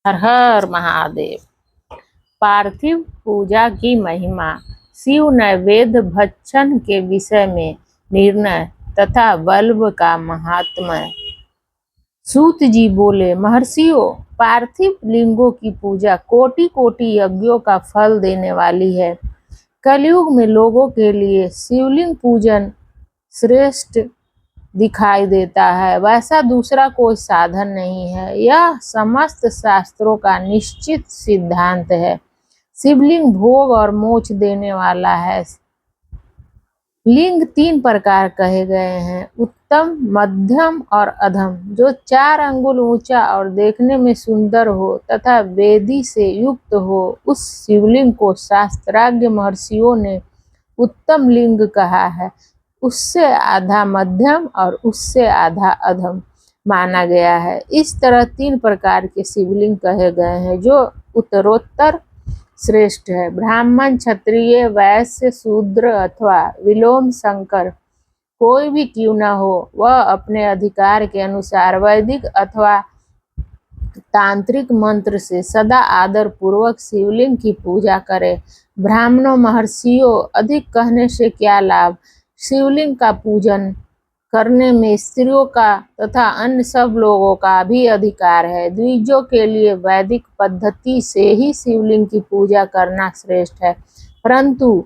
हर हर महादेव। पार्थिव पूजा की महिमा, शिव नैवेद्य भक्षण के विषय में निर्णय तथा बल्ब का महात्म्य। सूत जी बोले, महर्षियों, पार्थिव लिंगों की पूजा कोटि कोटि यज्ञों का फल देने वाली है। कलयुग में लोगों के लिए शिवलिंग पूजन श्रेष्ठ दिखाई देता है, वैसा दूसरा कोई साधन नहीं है। यह समस्त शास्त्रों का निश्चित सिद्धांत है। शिवलिंग भोग और मोक्ष देने वाला है। लिंग 3 प्रकार कहे गए हैं, उत्तम, मध्यम और अधम। जो 4 अंगुल ऊंचा और देखने में सुंदर हो तथा वेदी से युक्त हो, उस शिवलिंग को शास्त्राज्ञ महर्षियों ने उत्तम लिंग कहा है। उससे आधा मध्यम और उससे आधा अधम माना गया है। इस तरह 3 प्रकार के शिवलिंग कहे गए हैं, जो उत्तरोत्तर श्रेष्ठ है। ब्राह्मण, क्षत्रिय, वैश्य, शूद्र अथवा विलोम शंकर कोई भी क्यों न हो, वह अपने अधिकार के अनुसार वैदिक अथवा तांत्रिक मंत्र से सदा आदर पूर्वक शिवलिंग की पूजा करे। ब्राह्मणों, महर्षियों, अधिक कहने से क्या लाभ। शिवलिंग का पूजन करने में स्त्रियों का तथा अन्य सब लोगों का भी अधिकार है। द्विजों के लिए वैदिक पद्धति से ही शिवलिंग की पूजा करना श्रेष्ठ है, परंतु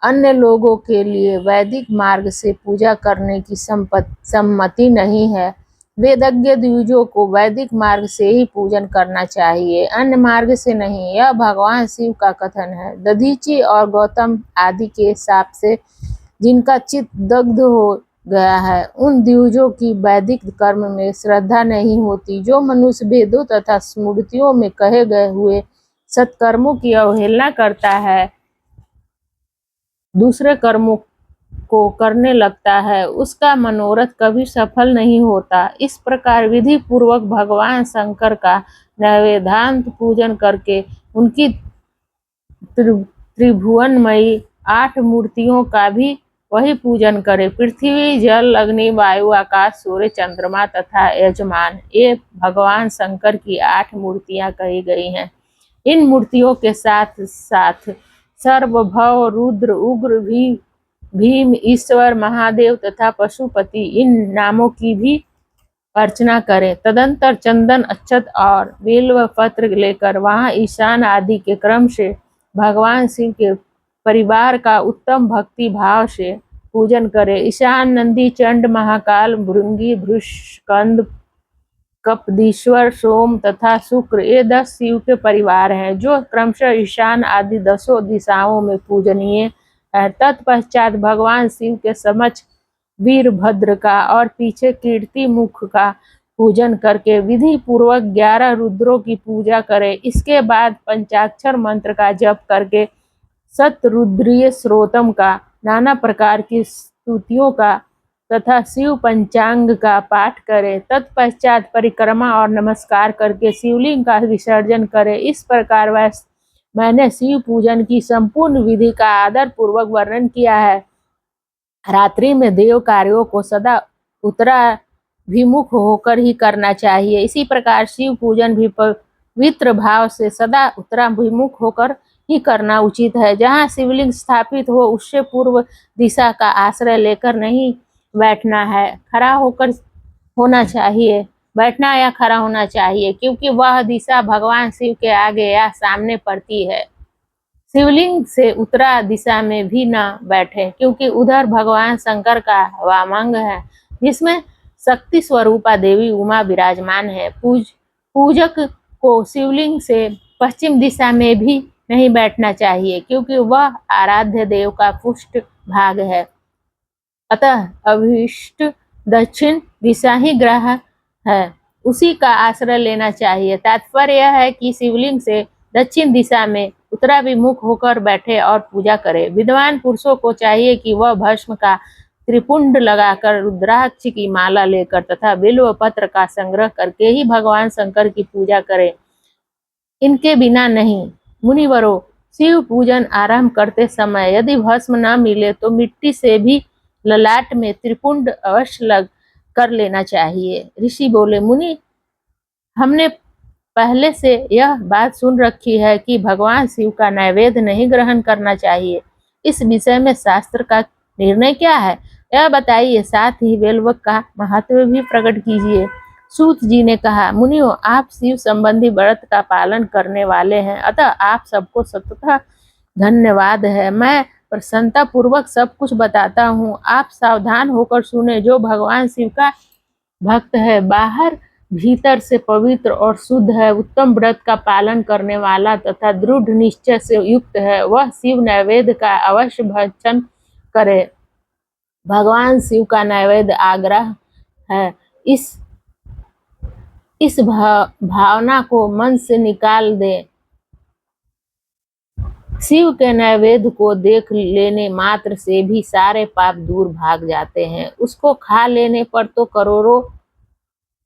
अन्य लोगों के लिए वैदिक मार्ग से पूजा करने की सम्मति नहीं है। वेदज्ञ द्विजों को वैदिक मार्ग से ही पूजन करना चाहिए, अन्य मार्ग से नहीं। यह भगवान शिव का कथन है। दधीचि और गौतम आदि के शाप से जिनका चित्त दग्ध हो गया है, उन द्विजों की वैदिक कर्म में श्रद्धा नहीं होती। जो मनुष्य वेदों तथा स्मृतियों में कहे गए हुए सत्कर्मों की अवहेलना करता है, दूसरे कर्मों को करने लगता है, उसका मनोरथ कभी सफल नहीं होता। इस प्रकार विधि पूर्वक भगवान शंकर का नैवेद्यांत पूजन करके उनकी त्रिभुवनमयी 8 मूर्तियों का भी वही पूजन करे। पृथ्वी, जल, अग्नि, वायु, आकाश, सूर्य, चंद्रमा तथा यजमान, ये भगवान शंकर की 8 मूर्तियां कही गई हैं। इन मूर्तियों के साथ साथ सर्वभव, रुद्र, उग्र, भीम, ईश्वर, महादेव तथा पशुपति, इन नामों की भी अर्चना करें। तदंतर चंदन, अक्षत और बिल्व पत्र लेकर वहां ईशान आदि के क्रम से भगवान शिव के परिवार का उत्तम भक्ति भाव से पूजन करें। ईशान, नंदी, चंड, महाकाल, भृंगी, भृषकंद, कपदीश्वर, सोम तथा शुक्र, ये 10 शिव के परिवार हैं, जो क्रमशः ईशान आदि 10 दिशाओं में पूजनीय है। तत्पश्चात भगवान शिव के समक्ष वीरभद्र का और पीछे कीर्ति मुख का पूजन करके विधि पूर्वक 11 रुद्रों की पूजा करें। इसके बाद पंचाक्षर मंत्र का जप करके सतरुद्रीय स्रोतम का, नाना प्रकार की स्तुतियों का तथा शिव पंचांग का पाठ करें। तत्पश्चात परिक्रमा और नमस्कार करके शिवलिंग का विसर्जन करें। इस प्रकार मैंने शिव पूजन की संपूर्ण विधि का आदर पूर्वक वर्णन किया है। रात्रि में देव कार्यों को सदा उत्तराभिमुख होकर ही करना चाहिए। इसी प्रकार शिव पूजन भी पवित्र भाव से सदा उत्तराभिमुख होकर ही करना उचित है। जहाँ शिवलिंग स्थापित हो, उससे पूर्व दिशा का आश्रय लेकर नहीं बैठना है, खड़ा होकर होना चाहिए। बैठना या खड़ा होना चाहिए, क्योंकि वह दिशा भगवान शिव के आगे या सामने पड़ती है। शिवलिंग से उत्तरा दिशा में भी न बैठे, क्योंकि उधर भगवान शंकर का वामांग है, जिसमें शक्ति स्वरूपा देवी उमा विराजमान है। पूजक को शिवलिंग से पश्चिम दिशा में भी नहीं बैठना चाहिए, क्योंकि वह आराध्य देव का पुष्ट भाग है। अतः अभीष्ट दक्षिण दिशा ही ग्रह है, उसी का आश्रय लेना चाहिए। तात्पर्य यह है कि शिवलिंग से दक्षिण दिशा में उत्तराभिमुख होकर बैठे और पूजा करे। विद्वान पुरुषों को चाहिए कि वह भस्म का त्रिपुंड लगाकर, रुद्राक्ष की माला लेकर तथा बिल्व पत्र का संग्रह करके ही भगवान शंकर की पूजा करे, इनके बिना नहीं। मुनिवरों, शिव पूजन आरंभ करते समय यदि भस्म न मिले तो मिट्टी से भी ललाट में त्रिपुंड अवश्य लग कर लेना चाहिए। ऋषि बोले, मुनि, हमने पहले से यह बात सुन रखी है कि भगवान शिव का नैवेद्य नहीं ग्रहण करना चाहिए। इस विषय में शास्त्र का निर्णय क्या है, यह बताइए, साथ ही बेलवक का महत्व भी प्रकट कीजिए। सूत जी ने कहा, मुनियों, आप शिव संबंधी व्रत का पालन करने वाले हैं, अतः आप सबको सततः धन्यवाद है। मैं प्रसन्नता पूर्वक सब कुछ बताता हूँ, आप सावधान होकर सुने। जो भगवान शिव का भक्त है, बाहर भीतर से पवित्र और शुद्ध है, उत्तम व्रत का पालन करने वाला तथा दृढ़ निश्चय से युक्त है, वह शिव नैवेद्य का अवश्य भक्षण करे। भगवान शिव का नैवेद्य आग्रह है। इस भावना को मन से निकाल दे। शिव के नैवेद्य को देख लेने मात्र से भी सारे पाप दूर भाग जाते हैं। उसको खा लेने पर तो करोड़ों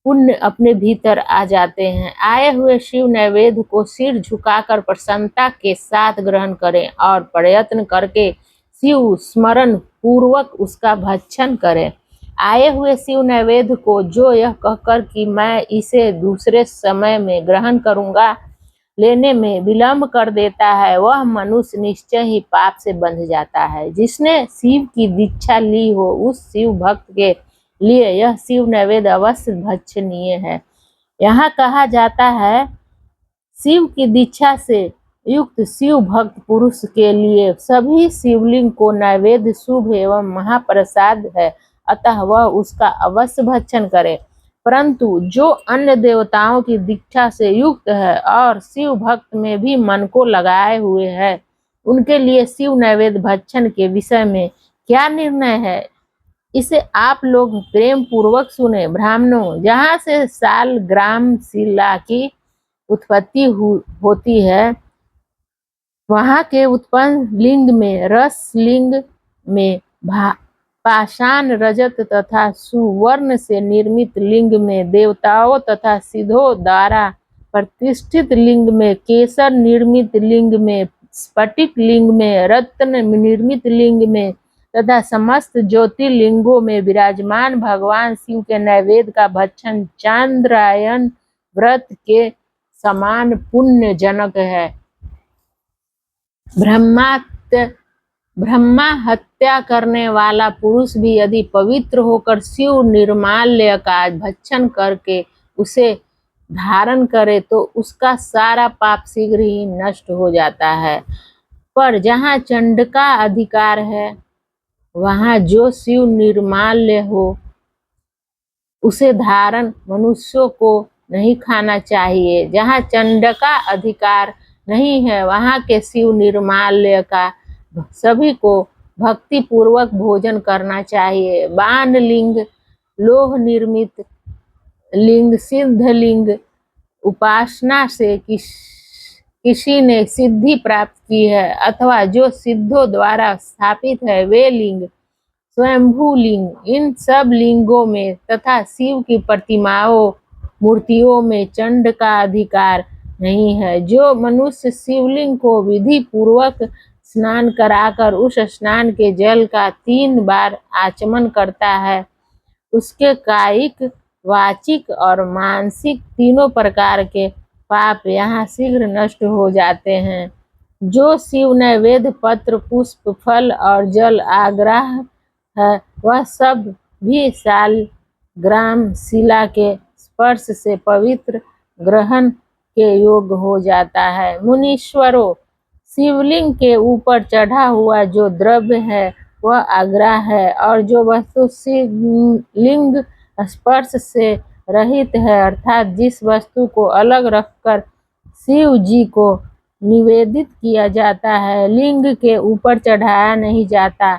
पुण्य अपने भीतर आ जाते हैं। आए हुए शिव नैवेद्य को सिर झुकाकर प्रसन्नता के साथ ग्रहण करें और प्रयत्न करके शिव स्मरण पूर्वक उसका भक्षण करें। आए हुए शिव नैवेद्य को जो यह कहकर कि मैं इसे दूसरे समय में ग्रहण करूंगा, लेने में विलंब कर देता है, वह मनुष्य निश्चय ही पाप से बंध जाता है। जिसने शिव की दीक्षा ली हो, उस शिव भक्त के लिए यह शिव नैवेद्य अवश्य भक्षणीय है। यहाँ कहा जाता है, शिव की दीक्षा से युक्त शिव भक्त पुरुष के लिए सभी शिवलिंग को नैवेद्य शुभ एवं महाप्रसाद है, अतः वह उसका अवश्य भक्षण करे। परंतु जो अन्य देवताओं की दीक्षा से युक्त है और शिव भक्त में भी मन को लगाए हुए है, उनके लिए शिव नैवेद्य भक्षण के विषय में क्या निर्णय है, इसे आप लोग प्रेम पूर्वक सुने। ब्राह्मणों, जहाँ से साल ग्राम शिला की उत्पत्ति होती है, वहाँ के उत्पन्न लिंग में, रस लिंग में, पाषाण, रजत तथा सुवर्ण से निर्मित लिंग में, देवताओं तथा सिद्धों द्वारा प्रतिष्ठित लिंग में, केसर निर्मित लिंग में, स्फटिक लिंग में, रत्न निर्मित लिंग में तथा समस्त ज्योतिर्लिंगों में विराजमान भगवान शिव के नैवेद्य का भक्षण चांद्रायन व्रत के समान पुण्य जनक है। ब्रह्मा हत्या करने वाला पुरुष भी यदि पवित्र होकर शिव निर्माल्य का भक्षण करके उसे धारण करे तो उसका सारा पाप शीघ्र ही नष्ट हो जाता है। पर जहाँ चंड का अधिकार है, वहाँ जो शिव निर्माल्य हो उसे धारण मनुष्यों को नहीं खाना चाहिए। जहाँ चंड का अधिकार नहीं है, वहाँ के शिव निर्माल्य का सभी को भक्ति पूर्वक भोजन करना चाहिए। बाण लिंग, लोह निर्मित लिंग, सिद्ध लिंग, उपासना से किसी ने सिद्धि प्राप्त की है अथवा जो सिद्धों द्वारा स्थापित है, वे लिंग, स्वयंभू लिंग, इन सब लिंगों में तथा शिव की प्रतिमाओं मूर्तियों में चंड का अधिकार नहीं है। जो मनुष्य शिवलिंग को विधि पूर्वक स्नान कराकर उस स्नान के जल का 3 बार आचमन करता है, उसके कायिक, वाचिक और मानसिक तीनों प्रकार के पाप यहाँ शीघ्र नष्ट हो जाते हैं। जो शिव नैवेद्य पत्र, पुष्प, फल और जल आग्रह है, वह सब भी साल ग्राम शिला के स्पर्श से पवित्र ग्रहण के योग्य हो जाता है। मुनीश्वरों, शिवलिंग के ऊपर चढ़ा हुआ जो द्रव्य है वह आग्रह है, और जो वस्तु शिवलिंग स्पर्श से रहित है, अर्थात जिस वस्तु को अलग रखकर शिव जी को निवेदित किया जाता है, लिंग के ऊपर चढ़ाया नहीं जाता,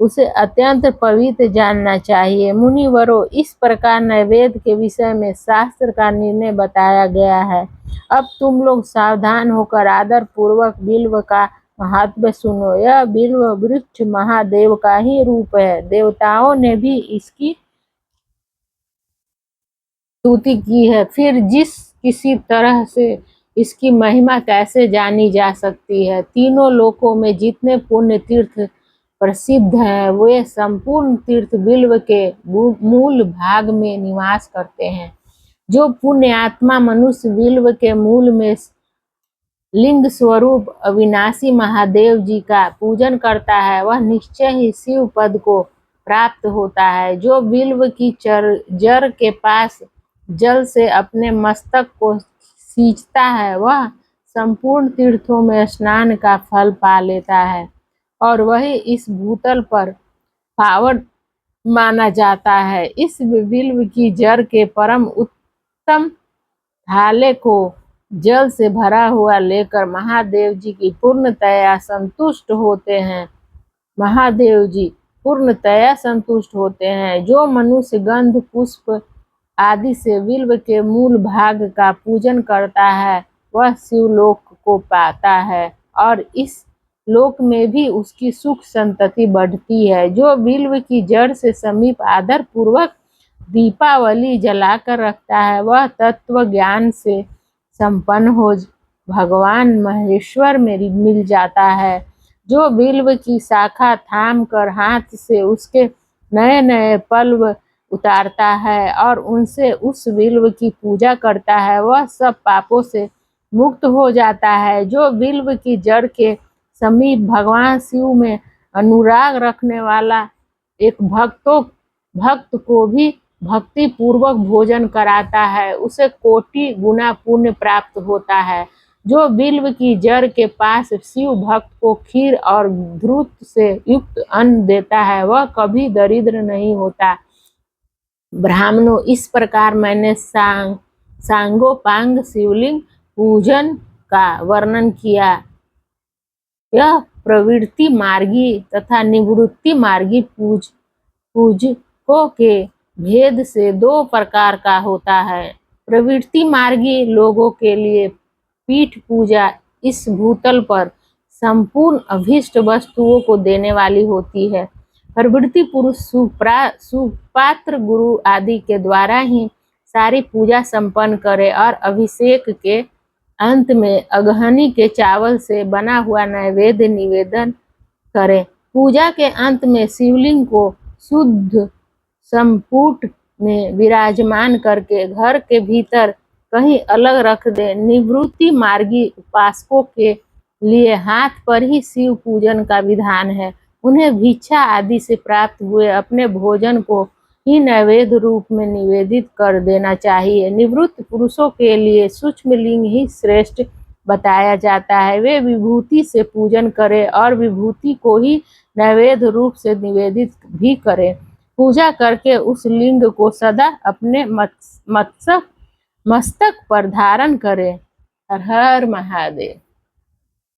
उसे अत्यंत पवित्र जानना चाहिए। मुनिवरों, इस प्रकार नैवेद्य के विषय में शास्त्र का निर्णय बताया गया है। अब तुम लोग सावधान होकर आदर पूर्वक बिल्व का महात्म्य सुनो। यह बिल्व वृक्ष महादेव का ही रूप है। देवताओं ने भी इसकी स्तुति की है, फिर किसी तरह से इसकी महिमा कैसे जानी जा सकती है। तीनों लोकों में जितने पुण्य तीर्थ प्रसिद्ध हैं, वे संपूर्ण तीर्थ बिल्व के मूल भाग में निवास करते हैं। जो पुण्यात्मा मनुष्य बिल्व के मूल में लिंग स्वरूप अविनाशी महादेव जी का पूजन करता है, वह निश्चय ही शिव पद को प्राप्त होता है। जो बिल्व की जड़ के पास जल से अपने मस्तक को सींचता है, वह संपूर्ण तीर्थों में स्नान का फल पा लेता है और वही इस भूतल पर पावन माना जाता है। इस बिल्व की जड़ के परम उत्तम थाले को जल से भरा हुआ लेकर महादेव जी की पूर्णतया संतुष्ट होते हैं। महादेव जी पूर्णतया संतुष्ट होते हैं। जो मनुष्य गंध पुष्प आदि से बिल्व के मूल भाग का पूजन करता है, वह शिवलोक को पाता है और इस लोक में भी उसकी सुख संतति बढ़ती है। जो बिल्व की जड़ से समीप आदर पूर्वक दीपावली जलाकर रखता है, वह तत्व ज्ञान से संपन्न हो भगवान महेश्वर में मिल जाता है। जो बिल्व की शाखा थाम कर हाथ से उसके नए नए पल्व उतारता है और उनसे उस बिल्व की पूजा करता है, वह सब पापों से मुक्त हो जाता है। जो बिल्व की जड़ के समीप भगवान शिव में अनुराग रखने वाला एक भक्त को भी भक्ति पूर्वक भोजन कराता है, उसे कोटि गुना पुण्य प्राप्त होता है। जो बिल्व की जड़ के पास शिव भक्त को खीर और घृत से युक्त अन्न देता है, वह कभी दरिद्र नहीं होता। ब्राह्मणों, इस प्रकार मैंने सांगोपांग शिवलिंग पूजन का वर्णन किया। यह प्रवृत्ति मार्गी तथा निवृत्ति मार्गी पूजकों के भेद से दो प्रकार का होता है। प्रवृत्ति मार्गी लोगों के लिए पीठ पूजा इस भूतल पर संपूर्ण अभीष्ट वस्तुओं को देने वाली होती है। प्रवृत्ति पुरुष सुपात्र गुरु आदि के द्वारा ही सारी पूजा संपन्न करे और अभिषेक के अंत में अगहनी के चावल से बना हुआ नैवेद्य निवेदन करे। पूजा के अंत में शिवलिंग को शुद्ध संपुट में विराजमान करके घर के भीतर कहीं अलग रख दे। निवृत्ति मार्गी उपासकों के लिए हाथ पर ही शिव पूजन का विधान है। उन्हें भिक्षा आदि से प्राप्त हुए अपने भोजन को ही नैवेद्य रूप में निवेदित कर देना चाहिए। निवृत्त पुरुषों के लिए सूक्ष्म लिंग ही श्रेष्ठ बताया जाता है। वे विभूति से पूजन करें और विभूति को ही नैवेद्य रूप से निवेदित भी करें। पूजा करके उस लिंग को सदा अपने मस्तक पर धारण करें। हर हर महादेव।